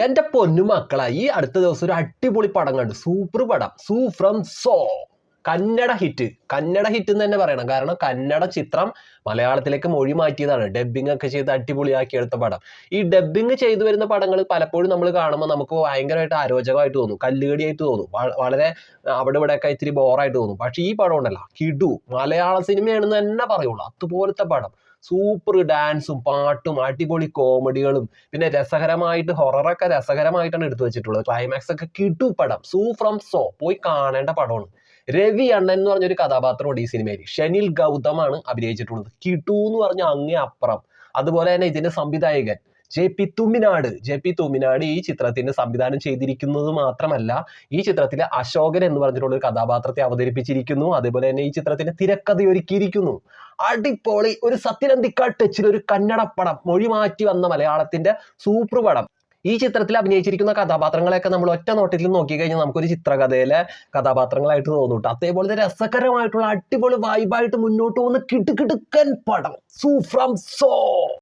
എന്റെ പൊന്നു മക്കളാ, ഈ അടുത്ത ദിവസം ഒരു അടിപൊളി പടം കണ്ടു. സൂപ്പർ പടം, സൂ ഫ്രം സോ. കന്നഡ ഹിറ്റ് എന്ന് തന്നെ പറയണം. കാരണം കന്നഡ ചിത്രം മലയാളത്തിലേക്ക് മൊഴി മാറ്റിയതാണ്. ഡബ്ബിംഗ് ഒക്കെ ചെയ്ത് അടിപൊളിയാക്കി എടുത്ത പടം. ഈ ഡബ്ബിംഗ് ചെയ്തു വരുന്ന പടങ്ങൾ പലപ്പോഴും നമ്മൾ കാണുമ്പോൾ നമുക്ക് ഭയങ്കരമായിട്ട് അരോചകമായിട്ട് തോന്നും, കല്ലുകടിയായിട്ട് തോന്നും, വളരെ അവിടെ ഇവിടെയൊക്കെ ഇത്തിരി ബോറായിട്ട് തോന്നും. പക്ഷെ ഈ പടം ഉണ്ടല്ലോ, കിടു മലയാള സിനിമയാണെന്ന് തന്നെ പറയുള്ളൂ. അതുപോലത്തെ പടം. സൂപ്പർ ഡാൻസും പാട്ടും അടിപൊളി കോമഡികളും പിന്നെ രസകരമായിട്ട് ഹൊററൊക്കെ രസകരമായിട്ടാണ് എടുത്തു വെച്ചിട്ടുള്ളത്. ക്ലൈമാക്സ് ഒക്കെ കിടു പടം. സൂ ഫ്രം സോ പോയി കാണേണ്ട പടമാണ്. രവി അണ്ണൻ എന്ന് പറഞ്ഞൊരു കഥാപാത്രമുണ്ട് ഈ സിനിമയിൽ. ഷനിൽ ഗൗതമാണ് അഭിനയിച്ചിട്ടുള്ളത്. കിടു എന്ന് പറഞ്ഞ അങ്ങേ അപ്പുറം. അതുപോലെ തന്നെ ഇതിന്റെ സംവിധായകൻ ജെ പി തുമ്മിനാട് ഈ ചിത്രത്തിന് സംവിധാനം ചെയ്തിരിക്കുന്നത് മാത്രമല്ല, ഈ ചിത്രത്തിലെ അശോകൻ എന്ന് പറഞ്ഞിട്ടുള്ള ഒരു കഥാപാത്രത്തെ അവതരിപ്പിച്ചിരിക്കുന്നു. അതേപോലെ തന്നെ ഈ ചിത്രത്തിന്റെ തിരക്കഥ ഒരുക്കിയിരിക്കുന്നു. അടിപൊളി ഒരു സത്യനന്ദിക്ക ടച്ചിൽ ഒരു കന്നഡ പടം, മൊഴി മാറ്റി വന്ന മലയാളത്തിന്റെ സൂപ്പർ പടം. ഈ ചിത്രത്തിൽ അഭിനയിച്ചിരിക്കുന്ന കഥാപാത്രങ്ങളെയൊക്കെ നമ്മൾ ഒറ്റ നോട്ടത്തിൽ നോക്കിക്കഴിഞ്ഞാൽ നമുക്കൊരു ചിത്രകഥയിലെ കഥാപാത്രങ്ങളായിട്ട് തോന്നും കേട്ടോ. അതേപോലെ രസകരമായിട്ടുള്ള അടിപൊളി വൈബായിട്ട് മുന്നോട്ട് പോകുന്ന കിടുകിടുക്കൻ പടം സൂ ഫ്രം സോ.